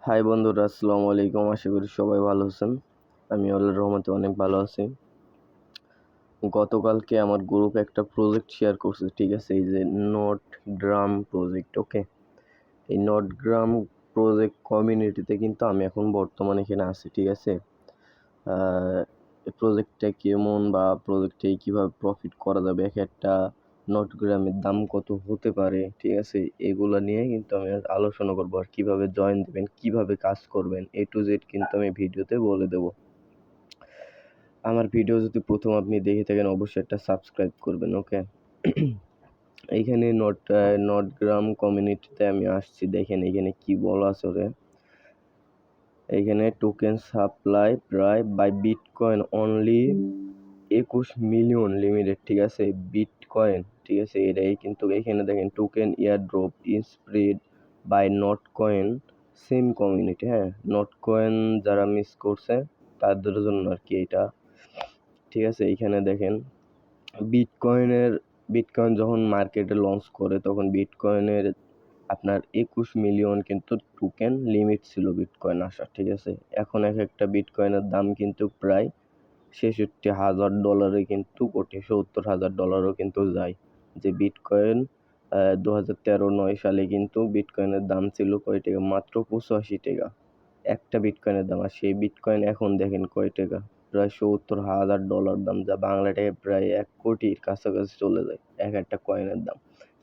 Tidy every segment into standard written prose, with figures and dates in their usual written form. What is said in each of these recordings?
High বন্ধুরা, আসসালামু আলাইকুম। আশা করি সবাই ভালো আছেন। আমি আল্লাহর রহমতে অনেক ভালো আছি। গতকালকে আমার গ্রুপে একটা প্রজেক্ট শেয়ার করছে, ঠিক আছে? এই যে নোটগ্রাম প্রজেক্ট, ওকে? এই নোটগ্রাম প্রজেক্ট কমিউনিটিতে কিন্তু আমি এখন বর্তমানে এখানে আছি, ঠিক আছে? এই প্রজেক্টটা কেমন বা প্রজেক্টে কিভাবে প্রফিট করা যাবে, এক একটা নোটগ্রামের দাম কত হতে পারে, ঠিক আছে? এগুলা নিয়ে কিন্তু আমি আজ আলোচনা করবো। আর কিভাবে জয়েন দিবেন, কিভাবে কাজ করবেন, এ টু জেড কিন্তু আমি ভিডিওতে বলে দেবো। আমার ভিডিও যদি প্রথম আপনি দেখে থাকেন অবশ্যই একটা সাবস্ক্রাইব করবেন, ওকে? এইখানে নোটগ্রাম কমিউনিটিতে আমি আসছি। দেখেন এখানে কি বলা আছে ওরে। এইখানে টোকেন সাপ্লাই প্রায় by bitcoin only 21 million limited, ঠিক আছে? বিটকয়েন, ঠিক আছে? এটাই কিন্তু এখানে দেখেন token airdrop spread by Notcoin same community, হ্যাঁ? নটকয়েন যারা মিস করছে তাদের জন্য আর কি এটা, ঠিক আছে? এইখানে দেখেন বিটকয়েন যখন মার্কেটে লঞ্চ করে তখন বিটকয়েনের আপনার 21 মিলিয়ন কিন্তু টোকেন লিমিট ছিল বিটকয়েন আসার, ঠিক আছে? এখন এক একটা বিটকয়েনের দাম কিন্তু প্রায় $৬৬,০০০ কিন্তু কোটি, $৭০,০০০ কিন্তু যায়। যে বিটকয়েন 2013-9 সালে কিন্তু বিটকয়েনের দাম ছিল কয় টাকা? মাত্র 85 টাকা একটা বিটকয়েনের দাম। আর সেই বিটকয়েন এখন দেখেন কয় টাকা? প্রায় $৭০,০০০ দাম, যা বাংলা টাকায় প্রায় 1 কোটির কাছাকাছি চলে যায় এক একটা কয়েনের দাম।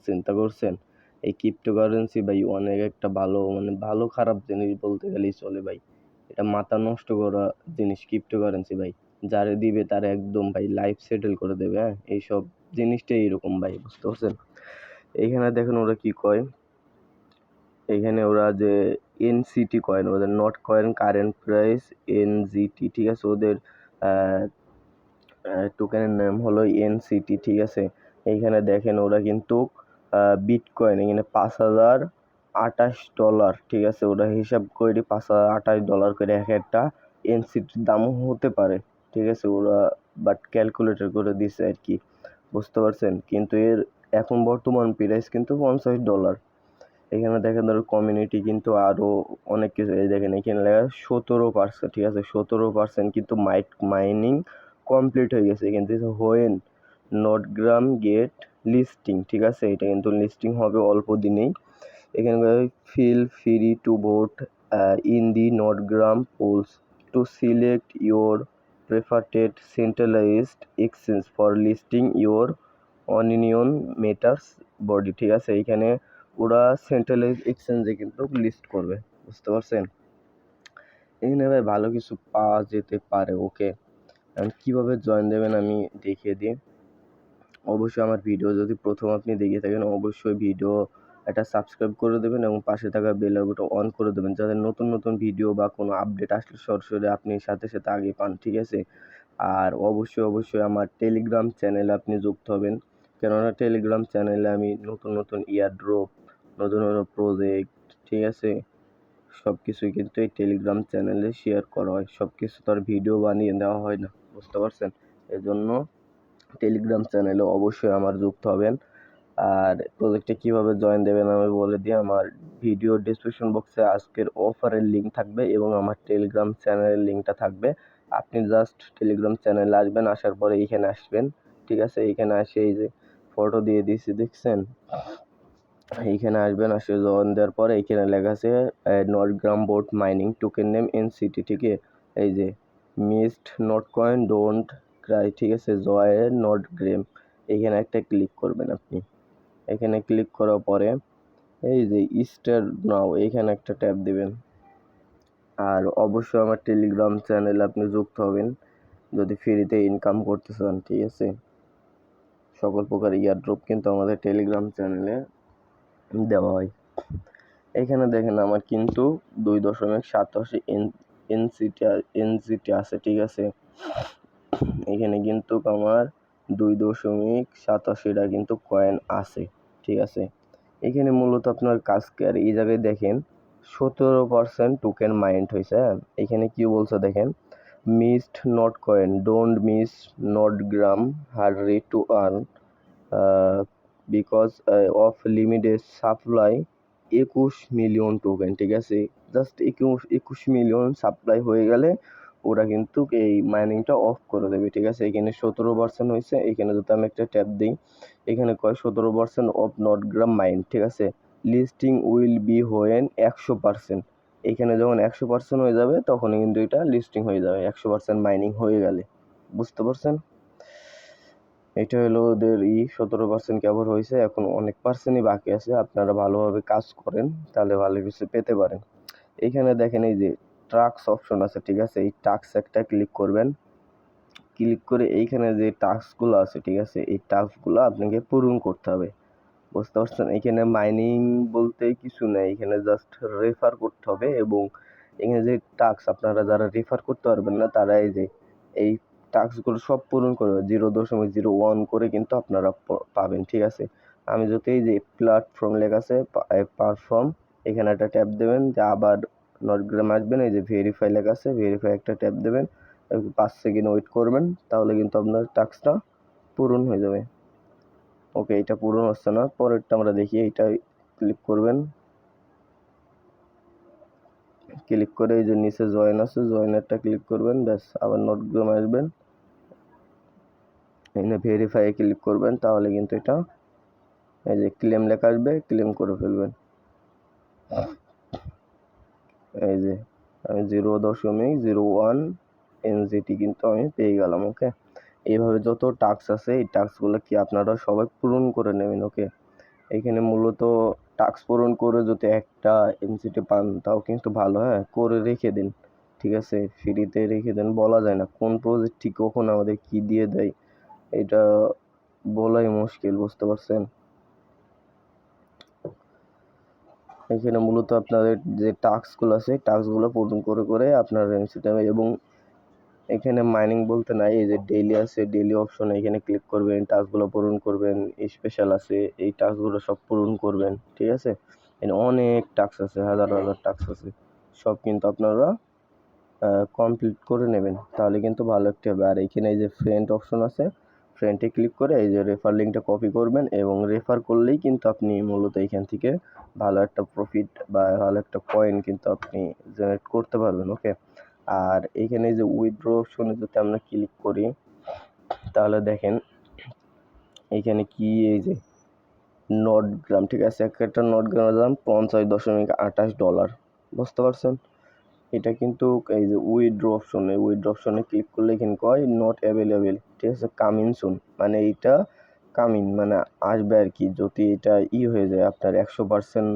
চিন্তা করছেন? এই ক্রিপ্টোকারেন্সি ভাই অনেক একটা ভালো খারাপ জিনিস বলতে গেলেই চলে ভাই। এটা মাথা নষ্ট করা জিনিস ক্রিপ্টোকারেন্সি ভাই। যারে দিবে তারে একদম ভাই লাইফ সেটেল করে দেবে, হ্যাঁ? এইসব জিনিসটাই এরকম ভাই, বুঝতে পারছেন? এইখানে দেখেন ওরা কি কয়। এইখানে ওরা যে এনসিটি কয়েন, ওদের not coin current price NGT, ঠিক আছে? ওদের টোকেনের নাম হলো এনসিটি, ঠিক আছে? এইখানে দেখেন ওরা কিন্তু বিটকয়েন এখানে $5,028, ঠিক আছে? ওরা হিসাব করে $5,028 করে এক একটা এনসিটির দামও হতে পারে, ঠিক আছে? ওরা বাট ক্যালকুলেটর করে দিছে আর কি, বুঝতে পারছেন? কিন্তু এর এখন বর্তমান প্রাইস কিন্তু $50। এখানে দেখেন ধরো কমিউনিটি কিন্তু আরো অনেক কিছু। এই দেখেন এখানে লেখা 17%, ঠিক আছে? 17% কিন্তু মাইনিং কমপ্লিট হয়ে গেছে। কিন্তু হোয়েন নোটগ্রাম গেট লিস্টিং, ঠিক আছে? এটা কিন্তু লিস্টিং হবে অল্প দিনেই। এখানে feel free to vote in the Notgram polls to select your preferred centralized exchange for listing your onion matters body, ঠিক আছে? এইখানে ওরা সেন্ট্রালাইজড এক্সচেঞ্জে কিন্তু লিস্ট করবে, বুঝতে পারছেন? এখানে ভাই ভালো কিছু পাওয়া যেতে পারে, ওকে? এখন কীভাবে জয়েন দেবেন আমি দেখিয়ে দিই। অবশ্যই আমার ভিডিও যদি প্রথম আপনি দেখে থাকেন অবশ্যই ভিডিও একটা সাবস্ক্রাইব করে দেবেন এবং পাশে থাকা বেল আইকনটা অন করে দেবেন, যাতে নতুন নতুন ভিডিও বা কোনো আপডেট আসলে সরাসরি আপনি সাথে সাথে আগে পান, ঠিক আছে? আর অবশ্যই আমার টেলিগ্রাম চ্যানেলে আপনি যুক্ত হবেন, কেননা টেলিগ্রাম চ্যানেলে আমি নতুন নতুন ইয়ারড্রপ, নতুন নতুন প্রজেক্ট, ঠিক আছে? সব কিছুই কিন্তু এই টেলিগ্রাম চ্যানেলে শেয়ার করা হয়। সব কিছু তো আর ভিডিও বানিয়ে দেওয়া হয় না, বুঝতে পারছেন? এজন্য টেলিগ্রাম চ্যানেলে অবশ্যই আমার যুক্ত হবেন। আর প্রজেক্টে কিভাবে জয়েন দেবেন আমি বলে দিই। আমার ভিডিও ডেসক্রিপশন বক্সে আজকের অফারের লিঙ্ক থাকবে এবং আমার টেলিগ্রাম চ্যানেলের লিঙ্কটা থাকবে। আপনি জাস্ট টেলিগ্রাম চ্যানেলে আসবেন, আসার পরে এইখানে আসবেন, ঠিক আছে? এইখানে আসে এই যে ফটো দিয়ে দিয়েছি, দেখছেন? এইখানে আসবেন, আসে জয়েন দেওয়ার পরে এইখানে লেখা আছে Notgram bot mining token name NCT, ঠিক আছে? এই যে missed Notcoin don't cry, ঠিক আছে? জয়েন নোটগ্রাম, এইখানে একটা ক্লিক করবেন আপনি। এখানে ক্লিক করার পরে এই যে স্টার নাও এইখানে একটা ট্যাপ দিবেন। আর অবশ্যই আমার টেলিগ্রাম চ্যানেলে আপনি যুক্ত হবেন যদি ফ্রিতে ইনকাম করতে চান, ঠিক আছে? সকল প্রকার ইয়ারড্রপ কিন্তু আমাদের টেলিগ্রাম চ্যানেলে দেওয়া হয়। এখানে দেখেন আমার কিন্তু 2.87 এনজিটি আছে, ঠিক আছে? এখানে কিন্তু আমার 2.87টা কিন্তু কয়েন আছে, ঠিক আছে? এখানে মূলত আপনার কাজ কি? আর এই জায়গায় দেখেন 17% টোকেন মাইন্ড হয়েছে, হ্যাঁ? এখানে কি বলছে দেখেন, missed not coin don't miss not gram hardly to earn because of limited supply 21 million token, ঠিক আছে? জাস্ট 21 মিলিয়ন সাপ্লাই হয়ে গেলে ওরা কিন্তু এই মাইনিংটা অফ করে দেবে, ঠিক আছে? এখানে 17% হয়েছে। এখানে যদি আমি একটা ট্যাপ দিই, এখানে কয় 17% অফ নট গ্রাম মাইন, ঠিক আছে? Listing will be when 100%। এখানে যখন 100% হয়ে যাবে তখনই কিন্তু এটা লিস্টিং হয়ে যাবে 100% মাইনিং হয়ে গেলে। বুঝতে পারছেন? এটা হলো ওদের 17% কভার হয়েছে, এখন অনেক পার্সেন্টই বাকি আছে। আপনারা ভালোভাবে কাজ করেন তাহলে ভালো কিছু পেতে পারেন। এখানে দেখেন এই যে টাস্ক অপশন আছে, ঠিক আছে? এই টাস্ক একটা ক্লিক করবেন। ক্লিক করে এইখানে যে টাস্কগুলো আছে, ঠিক আছে? এই টাস্কগুলো আপনাকে পূরণ করতে হবে। বুঝতে পারছেন? এখানে মাইনিং বলতে কিছু নেই, এখানে জাস্ট রেফার করতে হবে। এবং এখানে যে টাস্ক আপনারা যারা রেফার করতে পারবেন না তারা এই যে এই টাস্কগুলো সব পূরণ করবে 0.01 করে কিন্তু আপনারা পাবেন, ঠিক আছে? আমি যদি এই যে প্ল্যাটফর্ম লেখা আছে পারফর্ম, এখানে একটা ট্যাপ দেবেন, যে আবার নটগ্রাম আসবেন, এই যে ভেরিফাই লেখা আছে ভেরিফাই একটা ট্যাপ দেবেন, 5 সেকেন্ড ওয়েট করবেন, তাহলে কিন্তু আপনার টাস্কটা পূরণ হয়ে যাবে। ওকে, এটা পূরণ হচ্ছে না, পরেরটা আমরা দেখি। এইটা ক্লিক করবেন, ক্লিক করে এই যে নিচে জয়েন আছে জয়েনেরটা ক্লিক করবেন, ব্যাস আবার নটগ্রাম আসবেন, এখানে ভেরিফাই ক্লিক করবেন, তাহলে কিন্তু এটা এই যে ক্লেম লেখা আসবে, ক্লেম করে ফেলবেন। এই যে আমি 0.01 এনজিটি কিন্তু আমি পেয়ে গেলাম। ওকে, এইভাবে যত টাস্ক আছে এই টাস্কগুলো কি আপনারা সবাই পূরণ করে নেবেন। ওকে, এখানে মূলত টাস্ক পূরণ করে যদি একটা এনজিটি পান তাও কিন্তু ভালো। হ্যাঁ, করে রেখে দিন, ঠিক আছে? ফ্রিতে রেখে দেন, বলা যায় না কোন প্রজেক্ট ঠিক কখন আমাদের কি দিয়ে দেয়, এটা বলাই মুশকিল। বুঝতে পারছেন? এখানে মূলত আপনাদের যে টাস্কগুলো আছে টাস্কগুলো পূরণ করে করে আপনার এনজিটি, এবং এখানে মাইনিং বলতে নাই, এই যে ডেইলি আছে ডেইলি অপশন, এখানে ক্লিক করবেন, টাস্কগুলো পূরণ করবেন। স্পেশাল আছে, এই টাস্কগুলো সব পূরণ করবেন, ঠিক আছে? এখানে অনেক টাস্ক আছে, হাজার হাজার টাস্ক আছে, সব কিন্তু আপনারা কমপ্লিট করে নেবেন, তাহলে কিন্তু ভালো একটা হবে। আর এখানে এই যে ফ্রেন্ড অপশন আছে, ফ্রেন্ডে ক্লিক করে এই যে রেফার লিঙ্কটা কপি করবেন, এবং রেফার করলেই কিন্তু আপনি মূলত এখান থেকে ভালো একটা প্রফিট বা ভালো একটা কয়েন কিন্তু আপনি জেনারেট করতে পারবেন। ওকে, আর এইখানে যে উইথড্র অপশনে যদি আমরা ক্লিক করি, তাহলে দেখেন এইখানে কি, এই যে নটগ্রাম, ঠিক আছে? একটা নটগ্রামের দাম $50.28। বুঝতে পারছেন? এটা কিন্তু এই যে উইথড্র অপশনে ক্লিক করলে এখানে কয় নট অ্যাভেলেবেল, ঠিক আছে? কামিং সুন, মানে এইটা কামিং মানে আসবে আর কি। যদি এটা হয়ে যায় আপনার 100%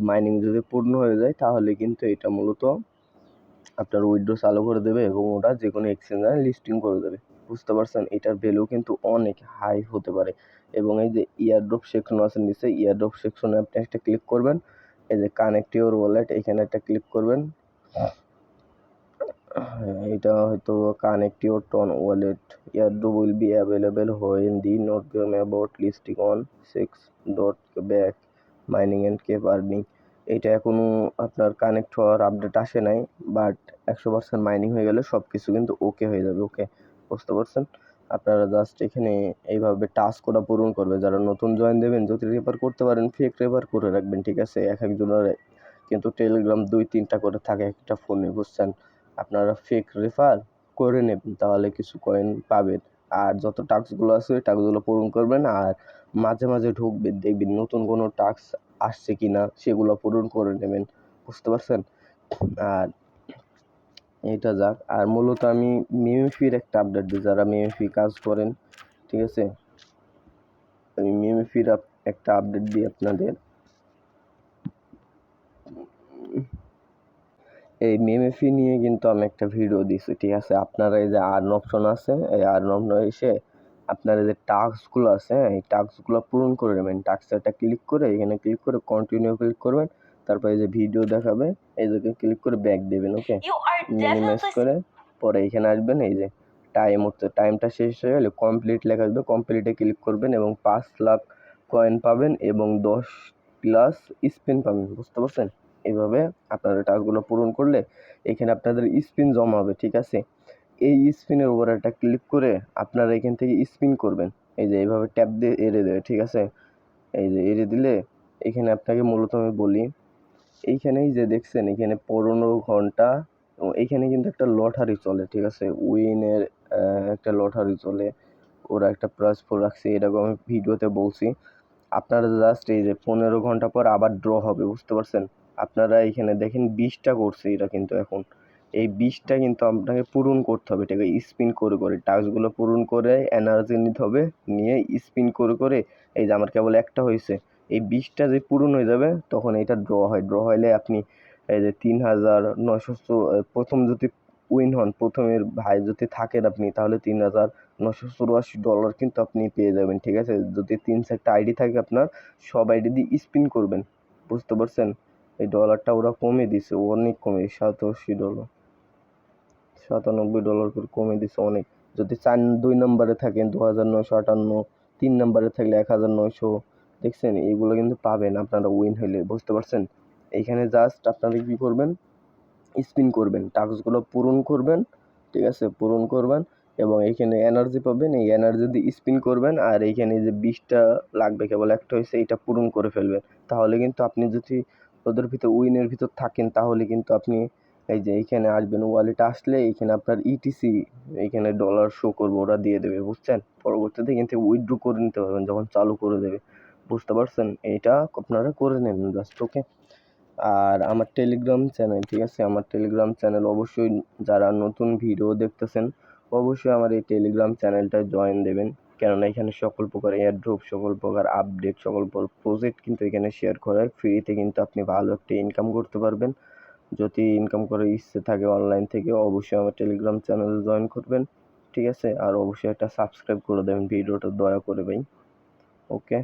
মাইনিং যদি পূর্ণ হয়ে যায়, তাহলে কিন্তু এটা মূলত আপনার উইথড্র চালু করে দেবে এবং ওটা যে কোনো এক্সচেঞ্জে লিস্টিং করে দেবে। বুঝতে পারছেন? এটার ভ্যালু কিন্তু অনেক হাই হতে পারে। এবং এই যে ইয়ারড্রপ সেকশন আছে নিচে, ইয়ারড্রপ সেকশনে আপনি একটা ক্লিক করবেন, এই যে কানেক্ট ইউর ওয়ালেট, এখানে একটা ক্লিক করবেন। এটা হয়তো connect your TON wallet, airdrop will be available when the Notgram about listing on 6 dot back mining and keep earning. এটা এখনও আপনার কানেক্ট হওয়ার আপডেট আসে নাই, বাট 100% মাইনিং হয়ে গেলে সব কিছু কিন্তু ওকে হয়ে যাবে। ওকে, বুঝতে পারছেন? আপনারা জাস্ট এখানে এইভাবে টাস্কটা পূরণ করবে। যারা নতুন জয়েন দেবেন, যদি রেফার করতে পারেন ফেক রেফার করে রাখবেন, ঠিক আছে? এক একজনের কিন্তু টেলিগ্রাম 2-3টা করে থাকে একটা ফোনে, বুঝছেন? আপনারা ফেক রেফার করে নেবেন, তাহলে কিছু কয়েন পাবেন। আর যত টাস্কগুলো আছে ওই টাস্কগুলো পূরণ করবেন, আর মাঝে মাঝে ঢুকবেন, দেখবেন নতুন কোনো টাস্ক আসছে কিনা সেগুলো পূরণ করে নেবেন। বুঝতে পারছেন? আর এটা যাক, আর মূলত আমি মিমিফির একটা আপডেট দিই, যারা মিমিফি কাজ করেন, ঠিক আছে? আমি মিমিফির একটা আপডেট দিই আপনাদের। এই মিমিফি নিয়ে কিন্তু আমি একটা ভিডিও দিছি, ঠিক আছে? আপনারা এই যে আর্ন অপশন আছে, এই আর্ন অপশনে এসে আপনারা যে টাস্কগুলো আছে এই টাস্কগুলো পূরণ করে নেবেন। টাস্কটা ক্লিক করে এখানে ক্লিক করে কন্টিনিউ ক্লিক করবেন, তারপর এই যে ভিডিও দেখাবে এই জায়গায় ক্লিক করে ব্যাক দেবেন। ওকে, মিনিমাইজ করে পরে এখানে আসবেন, এই যে টাইমটা শেষ হয়ে গেলে কমপ্লিট লেখা আসবে, কমপ্লিটে ক্লিক করবেন এবং 5 লাখ কয়েন পাবেন এবং 10 প্লাস স্পিন পাবেন। বুঝতে পারছেন? এইভাবে আপনারা টাস্কগুলো পূরণ করলে এখানে আপনাদের স্পিন জমা হবে, ঠিক আছে? এই স্পিনের উপর একটা ক্লিক করে আপনারা এখান থেকে স্পিন করবেন, এই যে এইভাবে ট্যাপ দিয়ে এড়ে দেবে, ঠিক আছে? এই যে এড়ে দিলে এখানে আপনাকে মূলত আমি বলি, এইখানেই যে দেখছেন এখানে 15 ঘন্টা এবং এইখানে কিন্তু একটা লটারি চলে, ঠিক আছে? উইনের একটা লটারি চলে, ওরা একটা প্রাইজ পুল রাখছে, এরকম আমি ভিডিওতে বলছি। আপনারা জাস্ট এই যে 15 ঘন্টা পর আবার ড্র হবে, বুঝতে পারছেন? আপনারা এখানে দেখেন 20টা করছে এরা, কিন্তু এখন এই 20টা কিন্তু আপনাকে পূরণ করতে হবে, ঠিক আছে? স্পিন করে করে টাস্কগুলো পূরণ করে এনার্জি নিতে হবে, নিয়ে স্পিন করে করে এই যে আমার কেবল একটা হয়েছে, এই 20টা যে পূরণ হয়ে যাবে তখন এটা ড্র হয়। ড্র হইলে আপনি এই যে 3,900 প্রথম যদি উইন হন, প্রথমের ভাই যদি থাকেন আপনি, তাহলে $3,984 কিন্তু আপনি পেয়ে যাবেন, ঠিক আছে? যদি 3-4টা আইডি থাকে আপনার, সব আইডি দিয়ে স্পিন করবেন, বুঝতে পারছেন? এই ডলারটা ওরা কমে দিছে, অনেক কমে, $87, $97 করে কমে দিছে অনেক। যদি 2 নম্বরে থাকেন 2,958, 3 নম্বরে থাকলে 1,900, দেখছেন? এইগুলো কিন্তু পাবেন আপনারা উইন হইলে, বুঝতে পারছেন? এইখানে জাস্ট আপনারা কি করবেন, স্পিন করবেন, টাস্কগুলো পূরণ করবেন, ঠিক আছে? পূরণ করবেন এবং এইখানে এনার্জি পাবেন, এই এনার্জি দিয়ে স্পিন করবেন, আর এইখানে যে 20টা লাগবে, কেবল একটা হয়েছে, এটা পূরণ করে ফেলবেন। তাহলে কিন্তু আপনি যদি ওদের ভিতর উইনের ভিতর থাকেন, তাহলে কিন্তু আপনি এই যে এইখানে আসবেন, ওয়ালেটে আসলে এইখানে আপনার ইটিসি এইখানে ডলার শো করবে, ওরা দিয়ে দেবে, বুঝছেন? পরবর্তীতে কিন্তু উইথড্র করে নিতে পারবেন যখন চালু করে দেবে, বুঝতে পারছেন? এইটা আপনারা করে নেন জাস্ট, ওকে? আর আমার টেলিগ্রাম চ্যানেল, ঠিক আছে? আমার টেলিগ্রাম চ্যানেল অবশ্যই, যারা নতুন ভিডিও দেখতেছেন অবশ্যই আমার এই টেলিগ্রাম চ্যানেলটা জয়েন দেবেন, কেননা এখানে সকল প্রকার এয়ারড্রপ, সকল প্রকার আপডেট, সকল প্রকার প্রজেক্ট কিন্তু এখানে শেয়ার করা হয় ফ্রিতে, কিন্তু আপনি ভালো একটা ইনকাম করতে পারবেন। যদি ইনকাম করার ইচ্ছে থাকে অনলাইন থেকে, অবশ্যই আমার টেলিগ্রাম চ্যানেল জয়েন করবেন, ঠিক আছে? আর অবশ্যই একটা সাবস্ক্রাইব করে দেবেন ভিডিওটা দয়া করে ভাই, ওকে?